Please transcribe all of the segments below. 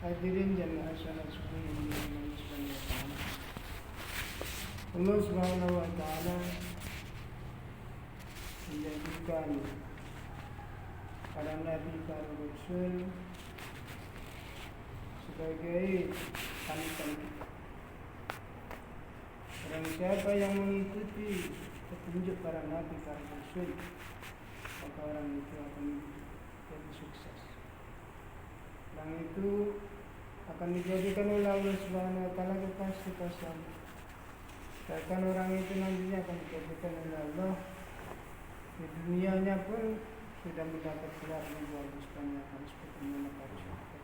Hadirin jamaah salat subuh yang dimuliakan Allah Subhanahu wa taala. Allah Subhanahu wa taala menjadikan para nabi, para rasul sebagai panutan. Barang siapa yang mengikuti petunjuk para nabi, para rasul, maka orang itu akan jadi sukses. Orang itu akan dijadikan oleh Allah Subhanahu wa taala kekasih kasih. Bahkan orang itu nantinya akan dijadikan oleh Allah di dunianya pun sudah mendapat gelar yang bagus banyak seperti mana para sahabat.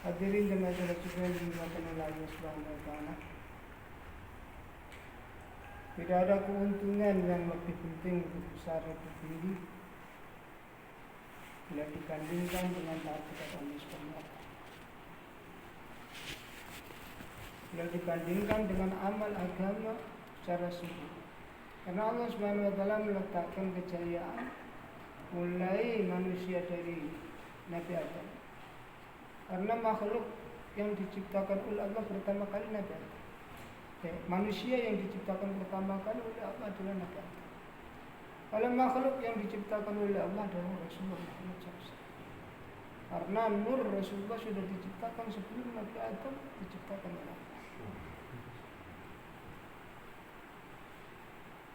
Hadirin jemaah salat subuh yang dimuliakan oleh Allah Subhanahu wa taala. Tidak ada keuntungan yang lebih penting, lebih besar, lebih tinggi bila dibandingkan dengan taat kepada Allah Subhanahu wa taala. Bila dibandingkan dengan amal agama secara sungguh. Karena Allah Subhanahu wa taala meletakkan kejayaan mulai manusia dari Nabi Adam. Karena makhluk yang diciptakan oleh Allah pertama kali Nabi Adam. Manusia yang diciptakan pertama kali oleh Allah adalah Nabi Adam. Kalau makhluk yang diciptakan oleh Allah adalah Rasulullah Muhammad SAW. Karena nur Rasulullah sudah diciptakan sebelum Nabi Adam diciptakan oleh Allah.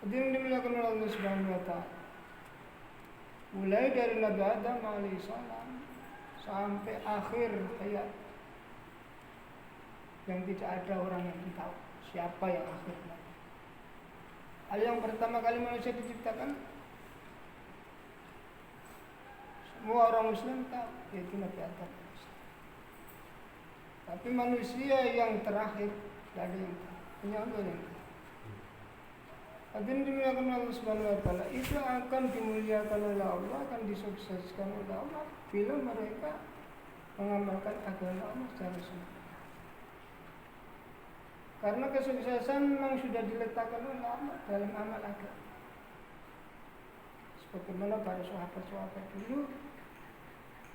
Hadirin dimuliakan oleh Allah Subhanahu wa taala. Mulai dari Nabi Adam alaihissalam sampai akhir hayat yang tidak ada orang yang tahu siapa yang akhirnya. Hal yang pertama kali manusia diciptakan semua orang Muslim tahu, yaitu Nabi Adam. Tapi manusia yang terakhir tidak ada yang tahu, hanya Allah yang tahu. Hadirin dimuliakan Allah Subhanahu wa taala, itu akan dimuliakan oleh Allah, akan disukseskan oleh Allah bila mereka mengamalkan agama Allah secara sempurna. Karena kesuksesan memang sudah diletakkan oleh Allah dalam amal agama. Sebagaimana para sahabat-sahabat dulu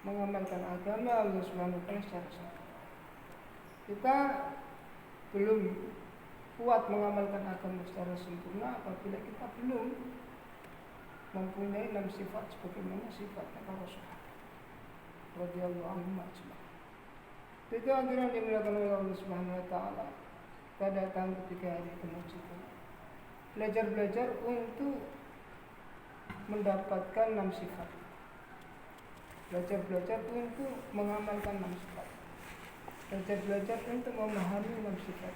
mengamalkan agama Allah Subhanahu wa taala secara sempurna. Kita belum kuat mengamalkan agama secara sempurna apabila kita belum mempunyai 6 sifat sebagaimana sifatnya para sahabat radhiyallahu anhum ajma'in. Itu hadirin dimuliakan oleh Allah Subhanahu wa taala. Kita datang ketika hari ke masjid, belajar untuk mendapatkan 6 sifat. Belajar untuk mengamalkan 6 sifat. Belajar untuk memahami 6 sifat,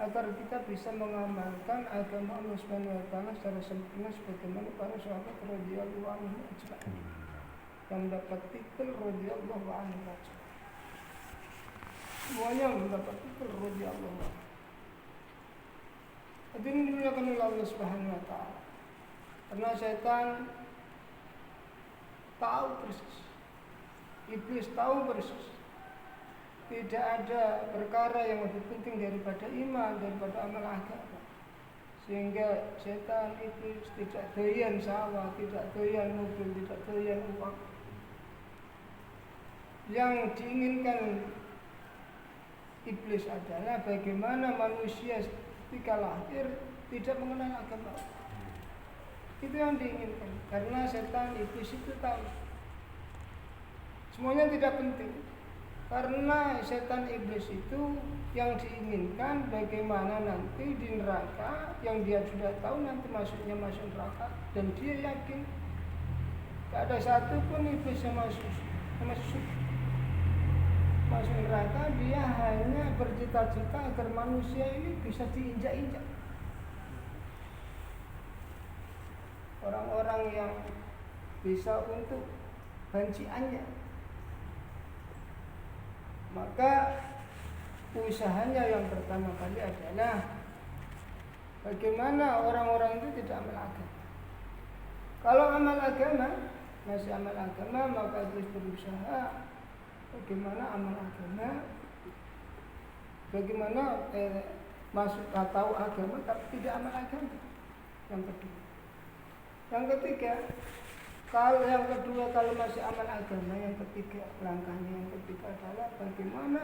agar kita bisa mengamalkan agama Allah Subhanahu wa taala secara sempurna sebagaimana para sahabat radhiyallahu anhum ajma'in yang mendapat titel radhiyallahu anhum ajma'in. Semuanya mendapat titel radhiyallahu anhum. Hadirin dimuliakan oleh Allah Subhanahu wa taala. Karena setan tahu persis, iblis tahu persis, tidak ada perkara yang lebih penting daripada iman, daripada amal agama. Sehingga setan itu tidak doyan sawah, tidak doyan mobil, tidak doyan uang. Yang diinginkan iblis adalah bagaimana manusia ketika lahir tidak mengenal agama. Itu yang diinginkan. Karena setan iblis itu tahu semuanya tidak penting. Karena setan iblis itu yang diinginkan bagaimana nanti di neraka, yang dia sudah tahu nanti masuk neraka, dan dia yakin tidak ada satu pun iblis yang masuk neraka. Dia hanya bercita-cita agar manusia ini bisa diinjak-injak. Orang-orang yang bisa untuk banciannya, maka usahanya yang pertama kali adalah bagaimana orang-orang itu tidak amal agama. Kalau amal agama, masih amal agama, maka terus berusaha bagaimana amal agama, bagaimana masuk tahu agama tapi tidak amal agama. Yang kedua. Yang ketiga, kalau masih amal agama, yang ketiga langkahnya yang ketiga adalah bagaimana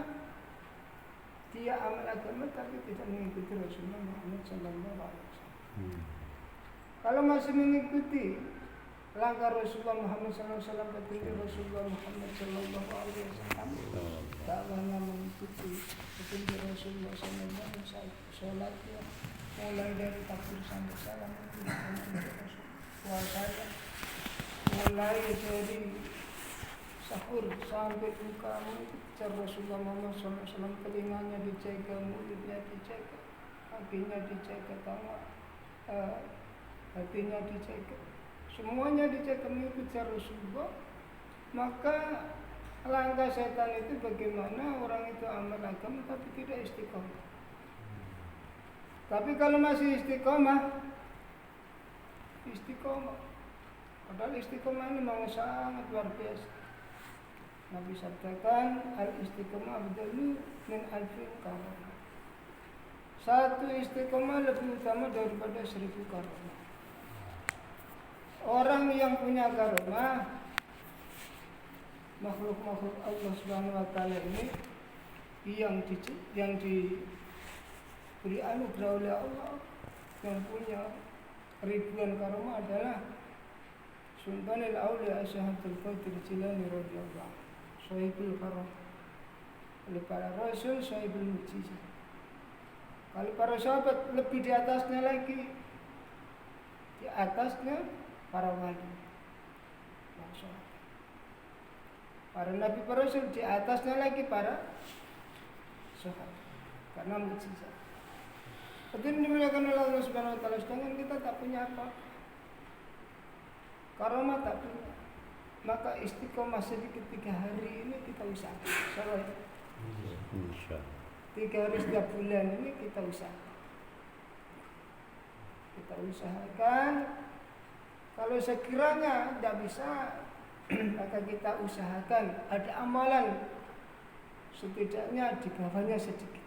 dia amal agama tapi tidak mengikuti Rasulullah Muhammad SAW. Kalau masih mengikuti langkah Rasulullah Muhammad SAW, petunjuk Rasulullah Muhammad SAW, dakwahnya mengikuti petunjuk Rasulullah SAW, sholatnya mulai dari takbir sampai salam puasanya mulai dari sahur sampai buka mengikuti Rasulullah Muhammad SAW, telinganya dijaga, mulutnya dijaga, kakinya dijaga, hatinya dijaga, semuanya dijaga mengikuti Rasulullah. Maka langkah setan itu bagaimana orang itu amal agama tapi tidak istiqomah. Tapi kalau masih istiqomah, padahal istiqomah ini memang sangat luar biasa. Nabi sabdakan al-istiqomah afdalu min alfi karamah. Satu istiqomah lebih utama daripada 1000 karamah. Orang yang punya karamah, makhluk-makhluk Allah Subhanahu wa taala ini yang diberi anugerah oleh Allah, yang punya ribuan karamah adalah Sultanul Auliya Syekh Qadir Jilani radhiyallahu anhu, Sahibul Karamah. Oleh para rasul Sahibul Mujizat. Kalau para sahabat lebih di atasnya lagi, di atasnya para wali, para nabi, para rasul, di atasnya lagi para sahabat, karena mujizat. Betul dimuliakan oleh Allah Subhanahu wa taala. Sedangkan kita tak punya apa, karamah tak punya. Maka istiqomah sedikit 3 hari ini kita usahakan. Insyaallah. 3 hari setiap bulan ini kita usahakan. Kita usahakan. Kalau sekiranya tidak bisa, maka kita usahakan ada amalan setidaknya di bawahnya sedikit,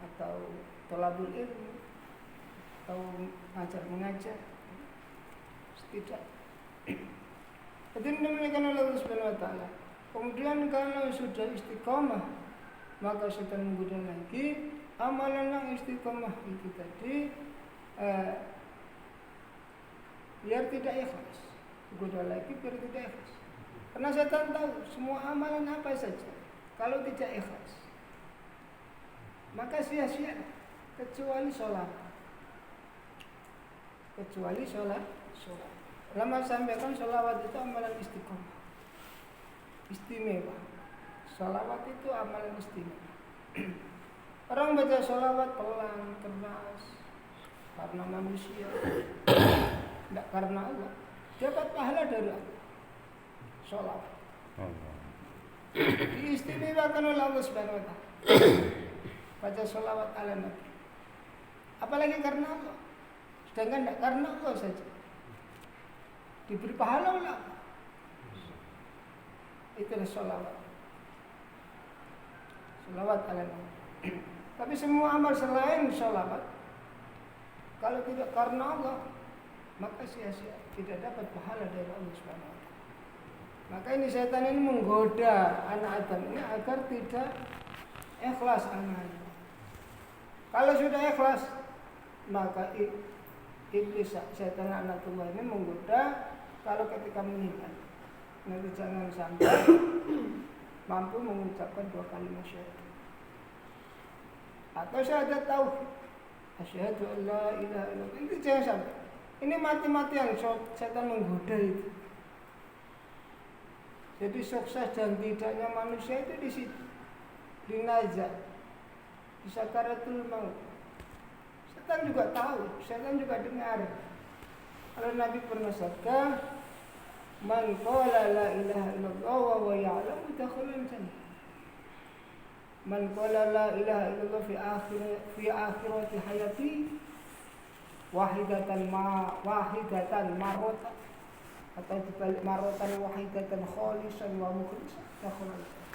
atau thalabul ilmu, atau mengajar setidak. Jadi demikian Allah Subhanahu wa taala. Kemudian kalau sudah istiqomah, maka sudah menggoda lagi amalan yang istiqomah itu tadi, biar tidak ikhlas. Goda lagi biar tidak ikhlas. Karena setan tahu semua amalan apa saja kalau tidak ikhlas, maka sia-sia, kecuali sholat. Lama sampaikan sholawat itu amalan istiqomah, istimewa. Sholawat itu amalan istimewa. Orang baca sholawat pelan, keras, karena manusia, tidak karena Allah, dapat pahala dari Allah. Sholawat diistimewakan oleh Allah Subhanahu wa taala. Baca sholawat ala Nabi, apalagi karena Allah. Sedangkan tidak karena Allah saja, diberi pahala oleh Allah. Itulah sholawat. Sholawat ala Nabi. Tapi semua amal selain sholawat, kalau tidak karena Allah, maka sia-sia, tidak dapat pahala dari Allah Subhanahu wa taala. Maka ini setan ini menggoda anak Adam ini agar tidak ikhlas amalnya. Kalau sudah ikhlas, maka iblis setan anak tua ini menggoda kalau ketika meninggal nanti jangan sampai mampu mengucapkan 2 kalimat syahadat atau syahadat tauhid, asyhadu an la ilaha illallah. Ini jangan sampai. Ini mati-matian setan menggoda itu. Jadi sukses dan tidaknya manusia itu di situ, di najat, di sakaratul maut. Setan juga tahu, setan juga dengar. Kalau Nabi pernah sabda, man qala la ilaha illallah wa huwa ya'lamu dakhala al-jannah. Man qala la ilaha illallah fi akhirati hayati wahidatan marratan, atau dibalik marratan wahidatan khalisan wa mukhlisan dakhala al-jannah.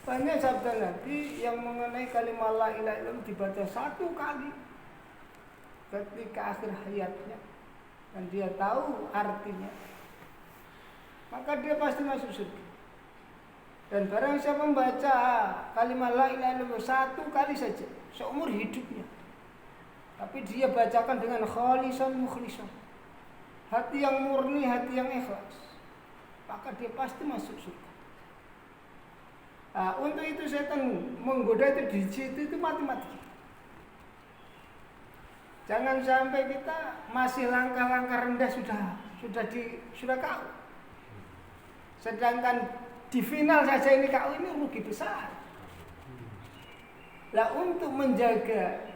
Banyak sabda Nabi yang mengenai kalimat la ilaha illallah dibaca 1 kali ketika akhir hayatnya dan dia tahu artinya, maka dia pasti masuk surga. Dan barang siapa membaca kalimat la ilaha illallah 1 kali saja seumur hidupnya, tapi dia bacakan dengan khalisan mukhlisan, hati yang murni, hati yang ikhlas, maka dia pasti masuk surga. Nah, untuk itu setan menggoda itu di situ itu mati-mati. Jangan sampai kita masih langkah-langkah rendah sudah KO. Sedangkan di final saja ini KO, ini rugi besar. Lah untuk menjaga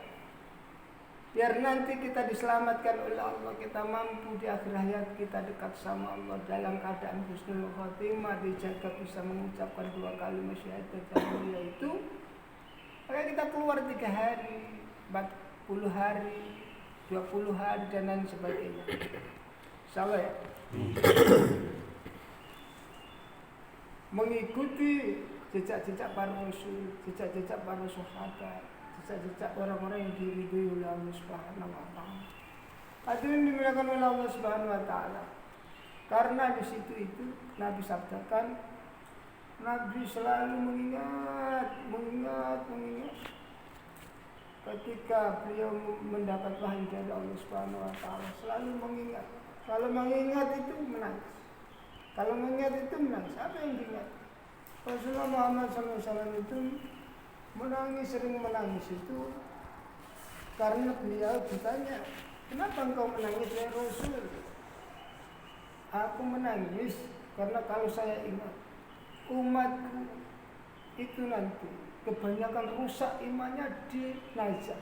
biar nanti kita diselamatkan oleh Allah, kita mampu di akhir hayat kita dekat sama Allah dalam keadaan husnul khotimah, dijaga bisa mengucapkan 2 kalimat syahadat yang mulia itu, maka kita keluar 3 hari, 40 hari, 20 hari dan lain sebagainya. Salah ya? Mengikuti jejak-jejak para rasul, jejak-jejak para sahabat, jejak-jejak orang-orang yang diridhoi oleh Allah Subhanahu wa taala. Hadirin dimuliakan oleh Allah Subhanahu wa taala. Karena di situ itu Nabi sabdakan, Nabi selalu mengingat. Ketika beliau mendapat wahyu dari Allah Subhanahu wa taala, selalu mengingat. Kalau mengingat itu menangis. Kalau mengingat itu menangis. Apa yang diingat? Rasulullah Muhammad SAW itu menangis, sering menangis itu karena beliau ditanya, kenapa engkau menangis ya Rasul? Aku menangis karena kalau saya ingat umatku itu nanti kebanyakan rusak imannya di nazar,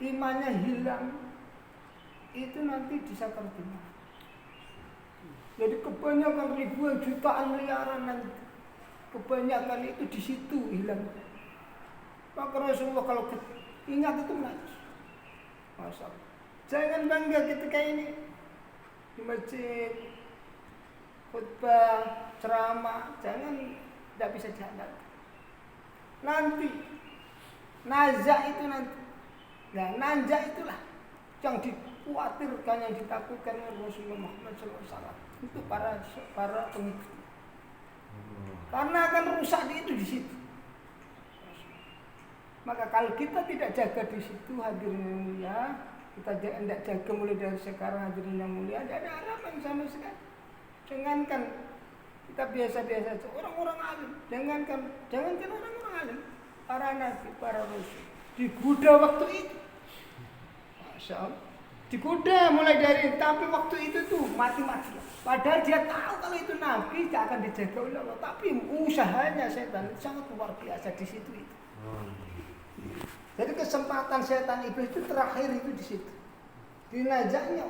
imannya hilang itu nanti di sakaratul. Jadi kebanyakan ribuan jutaan miliaran nanti, kebanyakan itu di situ hilang. Maka Rasulullah kalau ingat itu menangis. Masya Allah. Jangan bangga ketika ini di masjid khutbah ceramah, jangan, tidak bisa diandalkan. Nanti nazak itu nanti, nah nanjak itulah yang dikhawatirkan, yang ditakutkan oleh Rasulullah Muhammad SAW untuk para pengikut. Karena akan rusak itu di situ. Maka kalau kita tidak jaga di situ, hadirin yang mulia, kita tidak jaga mulai dari sekarang, hadirin yang mulia, tidak ada harapan sama sekali. Jangankan kita biasa-biasa saja, orang-orang alim, jangankan orang-orang alim, para nabi, para rasul, digoda waktu itu. Masya Allah. Digoda mulai dari, tapi waktu itu tuh mati-mati. Padahal dia tahu kalau itu nabi tidak akan dijaga oleh Allah, tapi usahanya setan sangat luar biasa di situ itu. Jadi kesempatan setan iblis itu terakhir itu di situ, di najaknya.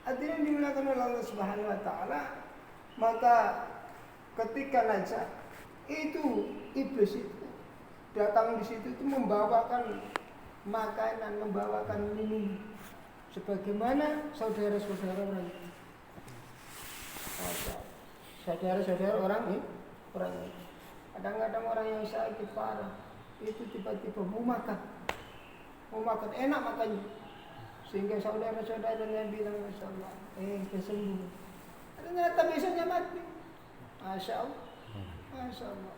Hadirin dimuliakan oleh Allah Subhanahu wa taala, maka ketika najak itu iblis itu datang di situ itu membawakan makanan, membawakan minum sebagaimana saudara-saudara orang itu. Saudara-saudara orang ini. Kadang-kadang orang yang sakit parah itu tiba-tiba mau makan enak makannya, sehingga saudara-saudaranya bilang, Masya Allah, dia sembuh. Ternyata besoknya mati. Masya Allah, Masya Allah.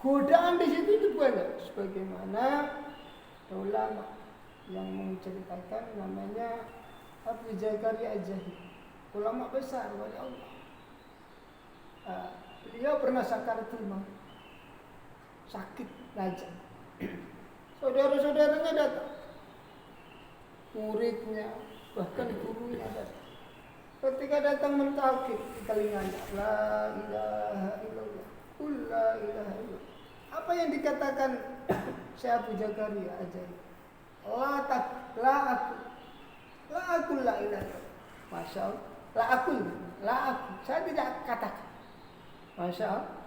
Godaan di situ itu banyak, sebagaimana ulama yang menceritakan, namanya Abu Zakaria Az-Zahid, ulama besar wali Allah. Beliau pernah sakaratul maut, sakit najak. Saudara-saudaranya datang, muridnya, bahkan gurunya datang. Ketika datang mentalqin di telinganya, la ilaha illallah, qul la ilaha illallah. Apa yang dikatakan Syekh Abu Zakaria Az-Zahid? La aku la ilaha illallah. Masya Allah. La aku. Saya tidak katakan. Masya Allah.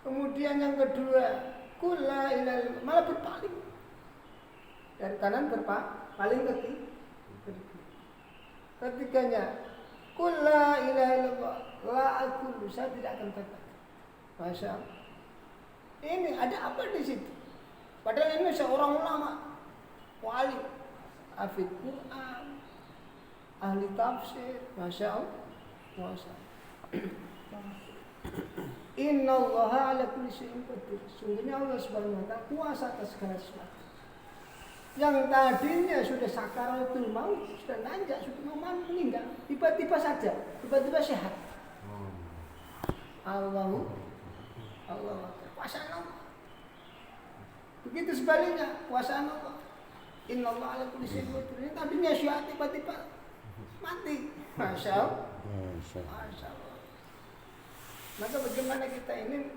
Kemudian yang kedua, qul la ilaha illallah, malah berpaling. Dari kanan berpaling ke kiri. Ketiganya, qul la ilaha illallah, la aku, saya tidak akan katakan. Masya Allah. Ini ada apa di situ? Padahal ini seorang ulama, wali, hafidz Quran, ahli tafsir, Masya Allah. Masya Allah. Inna Allah ala kulli syai'in qadir. Sungguhnya Allah Subhanahu wa ta'ala kuasa atas segala sesuatu. Yang tadinya sudah sakaratul maut, sudah nanjak, sudah mau meninggal, tiba-tiba saja, tiba-tiba sehat. Allah kuasa Allah. Begitu sebaliknya, kuasa Allah. Inna Allah ala kulli syai'in qadir. Tadinya sehat, tiba-tiba mati. Masya Allah. Masya Allah. Maka bagaimana kita ini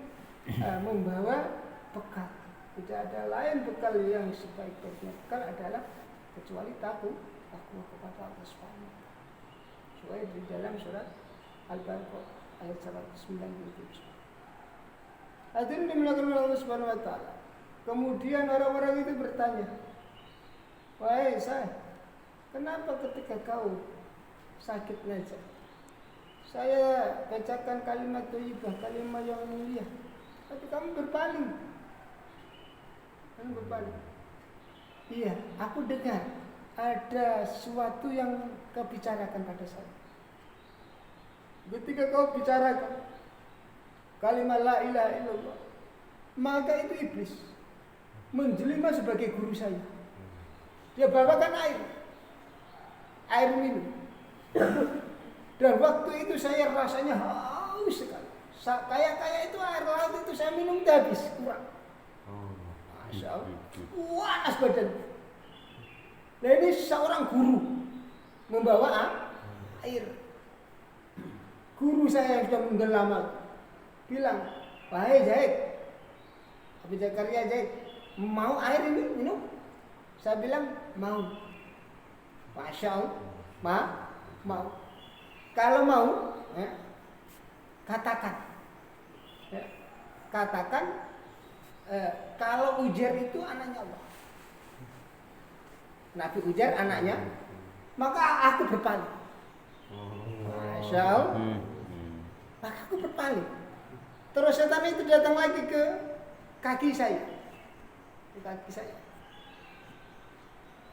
membawa bekal? Tidak ada lain bekal yang sebaik-baiknya bekal adalah kecuali takwa kepada Allah Subhanahu wa taala. Sesuai di dalam surat Al-Baqarah ayat 197. Hadirin dimuliakan oleh Allah Subhanahu wa taala. Kemudian orang-orang itu bertanya, "Wahai saya, kenapa ketika kau sakit saja saya bacakan kalimat thayyibah, kalimat yang mulia, tapi kamu berpaling?" Kamu berpaling. Iya, aku dengar ada sesuatu yang kau bicarakan pada saya. Ketika kau bicarakan kalimat la ilaha illallah, maka itu iblis menjelma sebagai guru saya. Dia bawakan air minum. Dan waktu itu saya rasanya haus sekali. Kayak itu air laut itu saya minum habis kurang. Masya Allah, panas badan. Nah ini seorang guru membawa air. Guru saya yang sudah meninggal lama bilang, "Wahai Zaid, Abu Zakaria Zaid, mau air ini minum?" Saya bilang, "Mau." Masya Allah, mau. Kalau mau, katakan. Katakan. Kalau Ujair itu anaknya Allah, Nabi Ujair anaknya, maka aku berpaling. Masya Allah. Maka aku berpaling. Terus setan itu datang lagi ke kaki saya.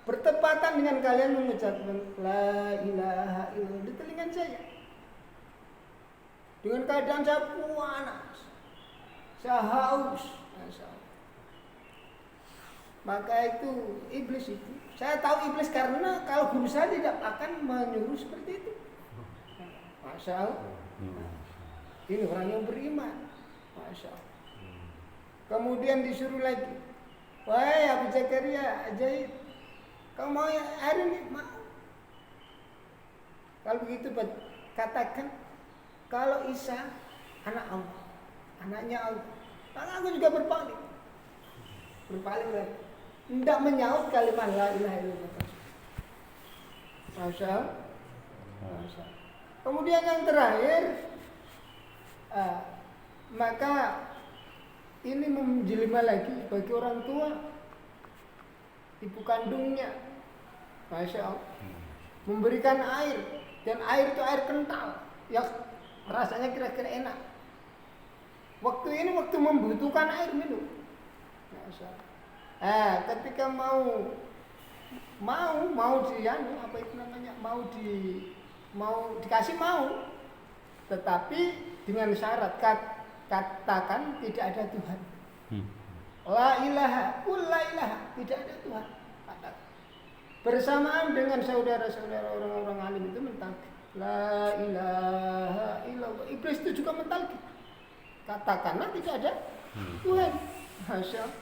Bertepatan dengan kalian mengucapkan la ilaha illallah di telinga saya. Dengan keadaan saya panas, saya haus. Maka itu iblis itu. Saya tahu iblis karena kalau guru saya tidak akan menyuruh seperti itu. Masya Allah. Ini orang yang beriman. Masya Allah. Kemudian disuruh lagi, "Wahai Abu Zakaria Zaid, kau mau air ini?" Mau. Kalau begitu katakan kalau Isa anak Allah, anaknya Allah, maka aku juga berpaling lagi. Tidak menyaut kalimat la ilaha illallah. Masya Allah. Kemudian yang terakhir, maka ini menjelma lagi bagi orang tua, ibu kandungnya, Masya Allah, memberikan air, dan air itu air kental yang rasanya kira-kira enak. Waktu ini waktu membutuhkan air minum. Masya Allah. Ketika mau dikasih mau, tetapi dengan syarat katakan tidak ada Tuhan. La ilaha, tidak ada Tuhan. Bersamaan dengan saudara-saudara orang-orang alim itu mentalki la ilaha illallah. Iblis itu juga mentalki, katakanlah tidak ada Tuhan. Masya Allah.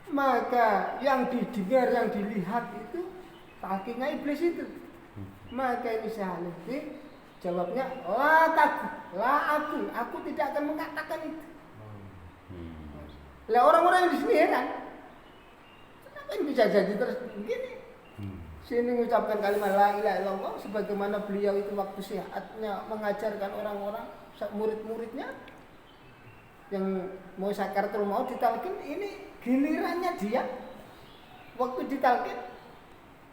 Maka yang didengar, yang dilihat itu kakinya iblis itu. Maka ini Syahaliddin jawabnya, la aku tidak akan mengatakan itu. Lah orang-orang yang di sini heran, kenapa ini bisa jadi terus begini? Sini mengucapkan kalimat la ilaha illallah sebagaimana beliau itu waktu syiatnya mengajarkan orang-orang, murid-muridnya yang mau sakaratul maut ditalkin, ini gilirannya dia waktu ditalkin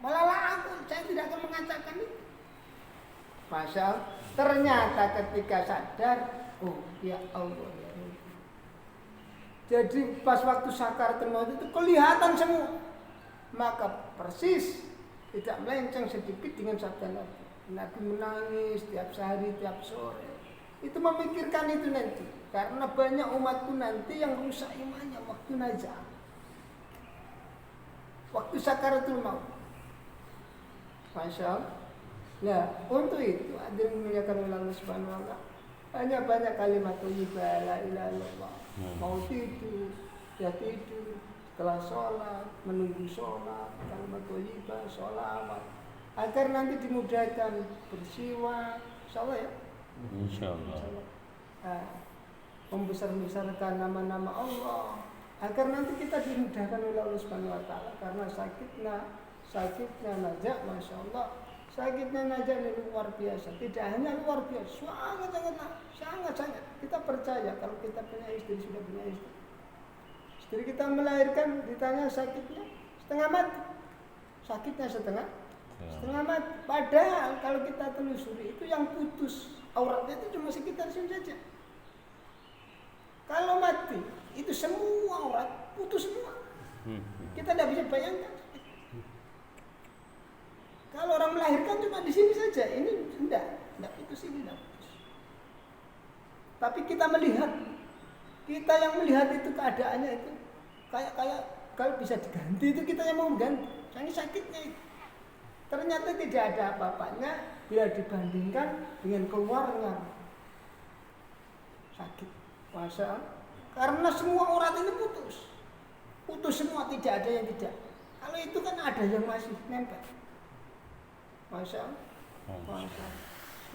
malah saya tidak akan mengatakan itu. Masya Allah. Ternyata ketika sadar, oh ya Allah, Jadi pas waktu sakaratul maut itu kelihatan semua. Maka persis tidak melenceng sedikit dengan sabda Nabi. Nabi menangis tiap hari, tiap sore. Itu memikirkan itu nanti. Karena banyak umatku nanti yang rusak imannya waktu najah. Waktu sakaratul maut. Masya Allah. Nah, untuk itu ada yang memuliakan Allah Subhanahu wa Ta'ala. Hanya banyak kalimat thayyibah, la ilaha illallah. Mau tidur, ya tidur. Setelah sholat, menunggu sholat, kalimat thayyibah, sholawat. Agar nanti dimudahkan bersiwak, insyaallah ya. Insyaallah. Membesar-besarkan nama-nama Allah. Agar nanti kita dimudahkan oleh Allah Subhanahu wa Ta'ala. Karena sakitnya najak, masya Allah. Sakitnya najak ini luar biasa. Tidak hanya luar biasa, sangat. Kita percaya kalau kita punya istri, sudah punya istri. Istri kita melahirkan, ditanya sakitnya setengah mati. Sakitnya setengah mati. Padahal kalau kita telusuri itu yang putus auratnya itu cuma sekitar sini saja. Kalau mati itu semua aurat putus semua. Kita tidak bisa bayangkan. Kalau orang melahirkan cuma di sini saja, ini tidak putus ini, tidak putus. Tapi kita yang melihat itu keadaannya itu kayak kalau bisa diganti itu kita yang mau ganti. Sangat sakitnya itu. Ternyata tidak ada apa-apanya bila dibandingkan dengan keluarnya. Sakit, masa karena semua urat ini putus semua, tidak ada yang tidak. Kalau itu kan ada yang masih nempel. Masya Allah.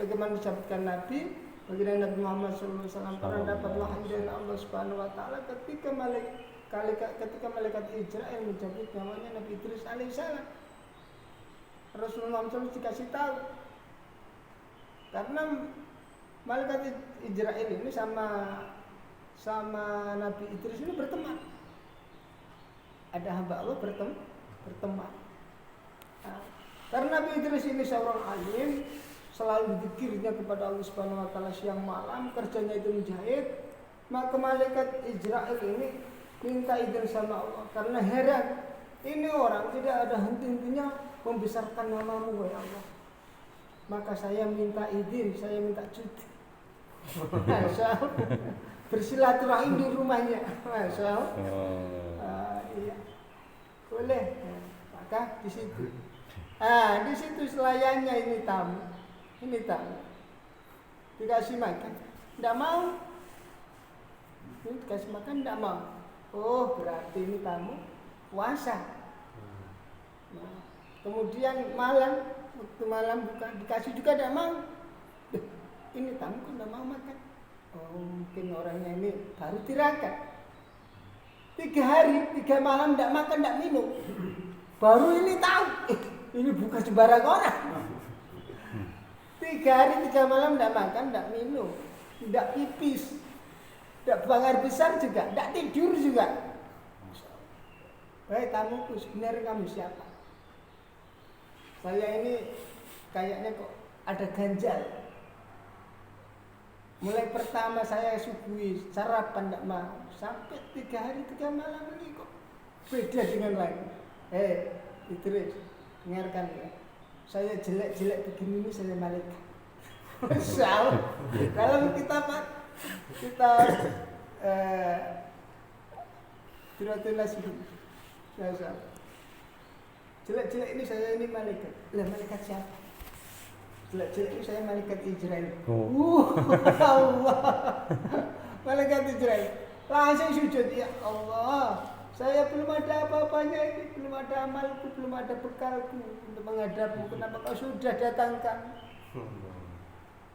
Bagaimana disebutkan Nabi, bagaimana Nabi Muhammad SAW pernah dapat wahyu dari Allah Subhanahu Wa Taala ketika malaikat Israel mencabut nyawanya Nabi Idris alaihissalam. Rasulullah SAW dikasih tahu karena malaikat Israel ini sama Nabi Idris ini berteman. Ada hamba Allah berteman. Karena Nabi Idris ini seorang alim, selalu dikirnya kepada Allah Subhanahu wa Ta'ala siang malam, kerjanya itu menjahit, maka malaikat Israel ini minta izin sama Allah karena heran, ini orang tidak ada henti-hentinya membesarkan namamu ya Allah. Maka saya minta izin, saya minta cuti. Masya Allah. Bersilaturahim di rumahnya. Masya Allah. Iya. Boleh. Maka di situ. Di situ selayannya ini tamu. Dikasih makan, tidak mau. Dikasih makan, tidak mau. Oh, berarti ini tamu puasa. Nah, kemudian waktu malam bukan dikasih juga tidak mau. Ini tamu kok tidak mau makan. Oh, mungkin orangnya ini baru tirakat. 3 hari, 3 malam tidak makan, tidak minum. Baru ini tahu. Ini bukan sembarang orang. 3 hari 3 malam tidak makan, tidak minum, tidak pipis, tidak buang air besar juga, tidak tidur juga. Hei tamuku, sebenarnya kamu siapa? Saya ini kayaknya kok ada ganjal. Mulai pertama saya subuhi sarapan tidak mau, sampai 3 hari 3 malam ini kok beda dengan lain. Idris, dengarkan ya. Saya jelek-jelek begini ini saya malaikat. Misal, dalam kita Suratul Nasr. Jelek-jelek ini saya ini malaikat. Lah malaikat siapa? Jelek-jelek ini saya malaikat Israel. Allah. Malaikat Israel. Langsung sujud, ya Allah. Saya belum ada apa-apanya ini, belum ada amalku, belum ada bekalku untuk menghadapmu. Kenapa kau sudah datangkan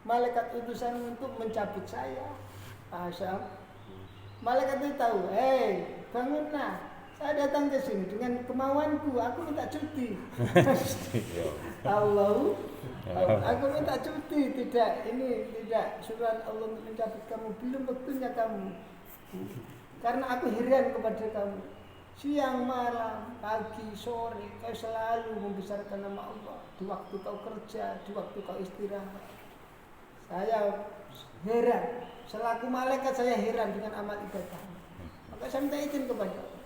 malaikat utusan untuk mencabut saya? Malaikat itu tahu, bangunlah. Saya datang ke sini dengan kemauanku, aku minta cuti. Aku minta cuti, tidak surat Allah untuk mencabut kamu, belum waktunya kamu. Karena aku heran kepada kamu. Siang, malam, pagi, sore, kau selalu membesarkan nama Allah. Di waktu kau kerja, di waktu kau istirahat. Saya heran. Selaku malaikat saya heran dengan amal ibadah. Maka saya minta izin kepada Allah.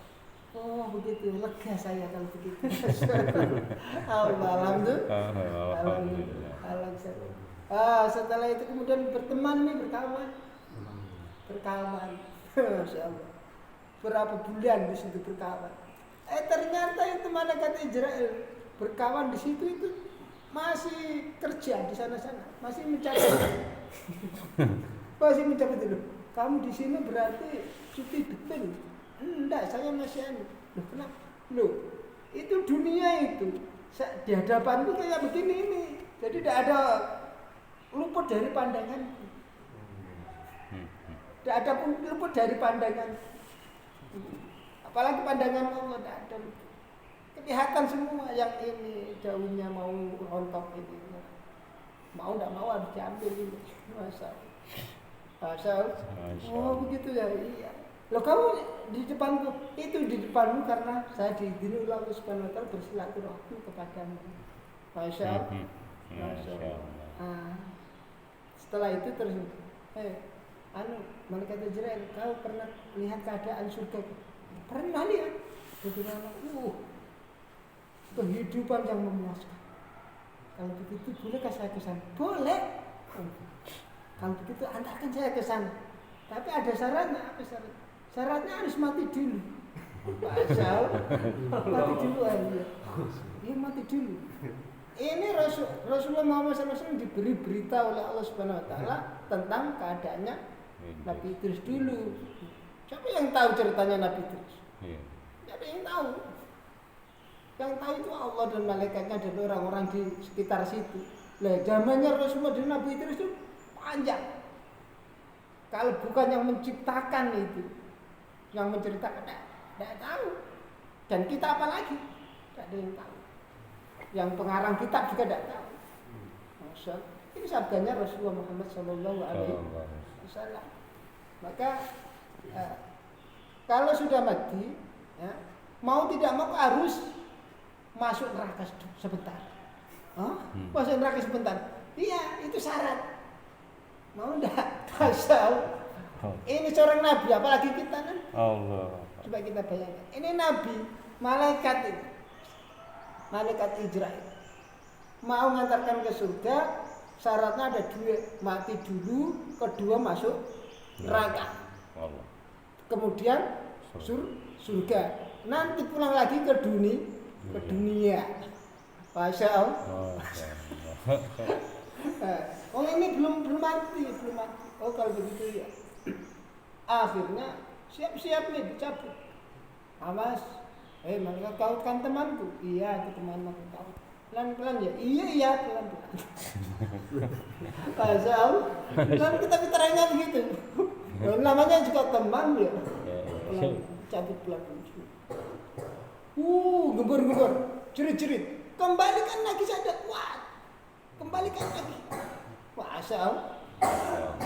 Oh begitu, lega saya kalau begitu. Alhamdulillah. Setelah itu kemudian berteman nih, berkawan. Masya Allah. Berapa bulan di situ berkawan. Ternyata itu malaikat Israel berkawan di situ itu masih kerja di sana-sana, masih mencari dulu. Kamu di sini berarti cuti betul. Enggak, saya masih anu. Loh, kenapa? Loh, itu dunia itu di hadapanku kayak begini ini. Jadi tidak ada luput dari pandanganku. Tidak ada pun luput dari pandangan. Apalagi pandangan Allah tidak ada luput. Kelihatan semua yang ini daunnya mau rontok ini. Mau tidak mau harus diambil ini. Asal. Oh begitu ya. Iya. Loh kamu di depanku, itu di depanmu karena saya diizinkan oleh Allah Subhanahu wa taala bersilaturahmi kepadamu. Masya Allah. Setelah itu terus malaikat Israel, kau pernah lihat keadaan surga? Pernah lihat. Kehidupan yang memuaskan. Kalau begitu bolehkah saya ke sana? Boleh. Kalau begitu antarkan saya ke sana. Tapi ada syaratnya. Apa syaratnya? Syaratnya harus mati dulu. Asal mati dulu aja. Dia mati dulu. Ini Rasulullah Muhammad SAW diberi berita oleh Allah Subhanahu Wa Taala tentang keadaannya Nabi Idris dulu. Siapa yang tahu ceritanya Nabi Idris? Tidak ada yang tahu. Yang tahu itu Allah dan malaikatnya dan orang-orang di sekitar situ. Lah zamannya Rasulullah dan Nabi Idris itu panjang. Kalau bukan yang menciptakan itu, yang menceritakan, tidak tahu. Dan kita apalagi, tidak ada yang tahu. Yang pengarang kitab juga tidak tahu. Maksud, ini sabdanya Rasulullah Muhammad SAW. Maka kalau sudah mati, ya, mau tidak mau harus masuk neraka sebentar. Masuk neraka sebentar. Iya, itu syarat. Mau enggak? Asal. Ini seorang nabi, apalagi kita kan? Allah. Coba kita bayangkan. Ini nabi, malaikat ini. Malaikat Israel. Mau mengantarkan ke surga, syaratnya ada dua, mati dulu, kedua masuk neraka. Allah. Kemudian surga. Nanti pulang lagi ke dunia. Masya Allah. Oh ini belum mati. Oh kalau begitu ya. Akhirnya siap-siap nih dicabut. Awas, malaikat kau kan temanku. Iya, itu temanmu kau. Pelan-pelan ya. Iya pelan-pelan. Pasal, kan kita bicaranya begitu. Namanya juga teman ya. Cabut pelan-pelan. Gembur-gembur, jerit-jerit. Kembalikan lagi saya kuat. Kembalikan lagi. Asal.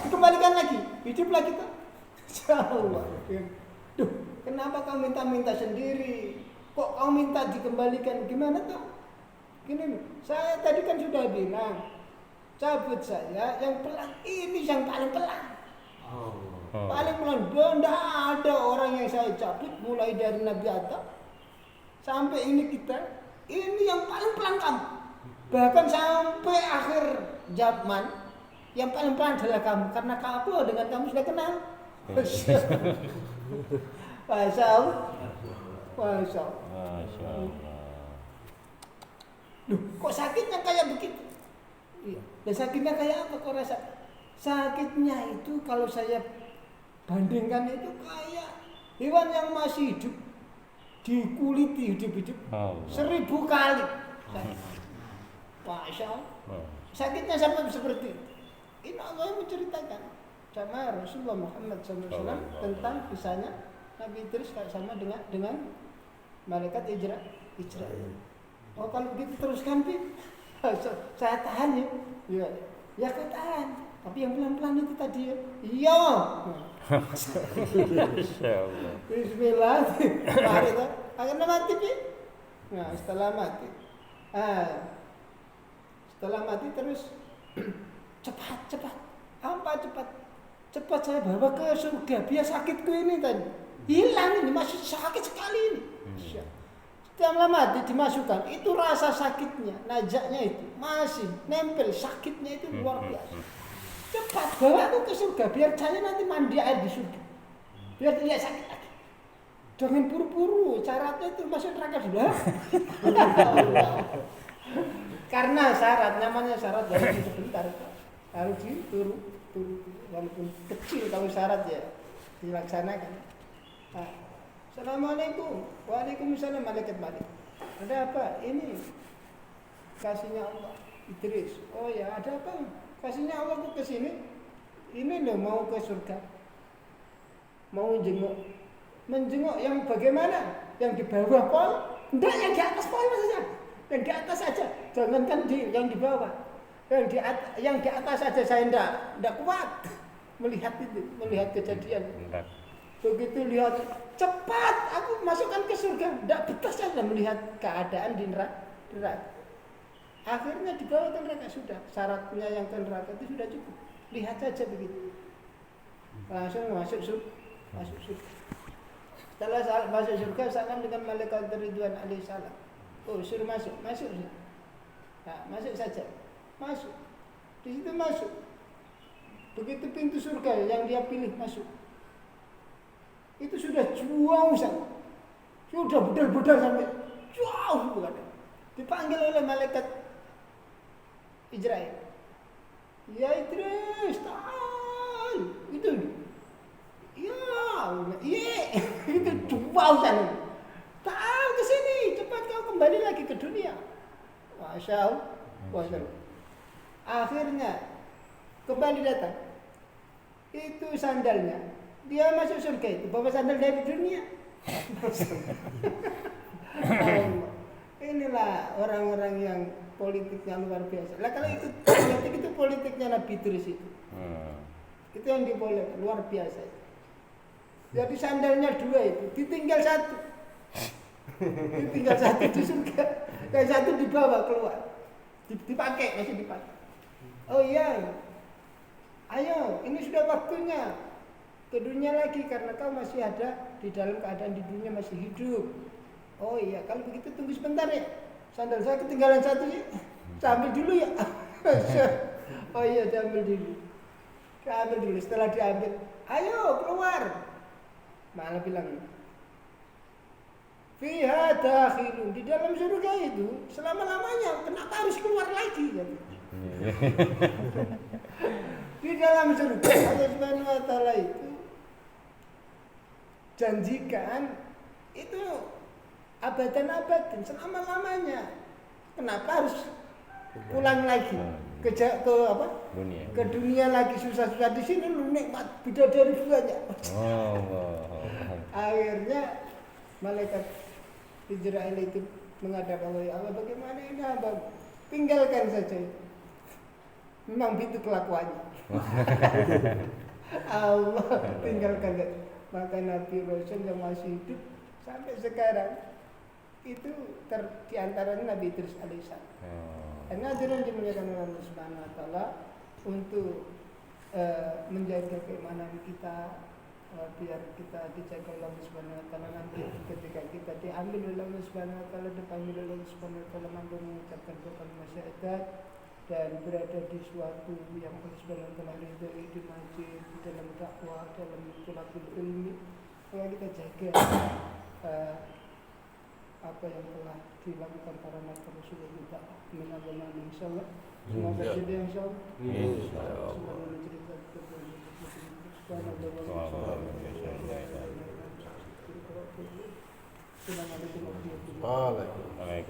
Dikembalikan lagi. Hidup lagi kan? Insyaallah. Duh, kenapa kau minta-minta sendiri? Kok kau minta dikembalikan? Gimana tuh? Gini nih, saya tadi kan sudah bilang, cabut saya yang pelan. Ini yang paling pelan. Paling pelan. Tidak ada orang yang saya cabut mulai dari Nabi Adam sampai ini kita. Ini yang paling pelan kamu. Bahkan sampai akhir zaman yang paling pelan adalah kamu, karena kamu dengan kamu sudah kenal. Masya Allah. Loh, kok sakitnya kayak begitu? Iya. Dan sakitnya kayak apa kok rasa? Sakitnya itu kalau saya bandingkan itu kayak hewan yang masih hidup dikuliti hidup-hidup 1000 kali. Masya Allah. Sakitnya sampai seperti itu. Ini Allah menceritakan sama Rasulullah Muhammad SAW tentang kisahnya Nabi Idris sama dengan malaikat Israel. Oh kalau begitu teruskan Pi. Saya tahan ya. Ya kau tahan. Tapi yang pelan-pelan itu tadi ya. Iya. Bismillah. Akhirnya mati Pi. Nah setelah mati terus cepat. Apa cepat? Cepat saya bawa ke surga. Biar sakitku ini tadi. hilang ini, masih sakit sekali ini. Setelah mati dimasukkan, itu rasa sakitnya, najaknya itu masih nempel, sakitnya itu luar biasa. Cepat bawa aku ke surga, biar saya nanti mandi air di surga, biar tidak sakit lagi. Jangan buru-buru, syaratnya itu masuk neraka dulu. Karena syarat, namanya syarat dari sebentar, harus dituru, walaupun kecil kalau syarat ya dilaksanakan. Nah, Assalamualaikum. Waalaikumsalam, malaikat balik. Ada apa? Ini kasihnya Allah. Idris. Oh ya, ada apa? Kasihnya Allah kok ke sini? Ini loh mau ke surga. Mau jenguk. Menjenguk yang bagaimana? Yang di bawah pol? Enggak, yang di atas pol maksudnya. Yang di atas saja. Jangankan yang di bawah. Yang di atas saja saya enggak kuat melihat itu, melihat kejadian. Begitu lihat cepat aku masukkan ke surga, tidak betah saja melihat keadaan di neraka. Akhirnya dibawa ke neraka, sudah syaratnya yang ke neraka itu sudah cukup, lihat saja begitu, langsung masuk surga. Setelah masuk surga, salam dengan malaikat Ridwan alaihissalam. Oh, suruh masuk. Nah, masuk saja, masuk. Di situ masuk. Begitu pintu surga yang dia pilih masuk. Itu sudah jauh sana, sudah bedal-bedal sampai jauh bukan. Dipanggil oleh malaikat Israel. Ya Idris, tahan. Itu. Ya, itu jauh sana. Tahan ke sini, cepat kau kembali lagi ke dunia. Masya Allah. Akhirnya kembali datang. Itu sandalnya. Dia masuk surga itu, bawa sandal dari dunia. Inilah orang-orang yang politiknya luar biasa. Lah kalau itu politik itu politiknya Nabi Idris itu. Itu yang dibolehkan, luar biasa. Jadi sandalnya 2 itu, ditinggal 1. Ditinggal 1 di surga, yang 1 dibawa keluar. Dipakai, masih dipakai. Oh iya. Ayo, ini sudah waktunya ke dunia lagi karena kau masih ada di dalam keadaan di dunia masih hidup. Oh iya, kalau begitu tunggu sebentar ya. Sandal saya ketinggalan 1 sih. Saya ambil dulu ya. Oh iya, diambil dulu. Diambil dulu. Setelah diambil, ayo keluar. Malah bilang, fiha dakhilun, di dalam surga itu selama-lamanya. Kenapa harus keluar lagi? Di dalam surga Allah Subhanahu wa taala itu janjikan itu abadan selama-lamanya. Kenapa harus pulang lagi ke dunia? Ke dunia lagi susah-susah di sini lu nikmat bidadari banyak. Akhirnya malaikat Israel itu menghadap Allah, ya Allah bagaimana ini hamba? Tinggalkan saja itu. Memang itu kelakuannya. Allah tinggalkan saja. Maka Nabi Rasul yang masih hidup sampai sekarang itu di antaranya Nabi Idris alaihissalam. Karena hadirin dimuliakan oleh Allah Subhanahu wa taala, untuk menjaga keimanan kita, biar kita dijaga oleh Allah Subhanahu wa taala nanti ketika kita diambil oleh Allah Subhanahu wa taala, dipanggil oleh Allah Subhanahu wa taala, mampu mengucapkan doa syahadat dan berada di suatu yang Allah Subhanahu wa taala ridhoi, di masjid, di dalam dakwah, dalam thalabul ilmi. Maka kita jaga apa yang telah dilakukan para nabi Rasulullah kita mengamalkan insyaallah. Semoga jadi insyaallah. Semoga cerita Assalamualaikum warahmatullahi wabarakatuh.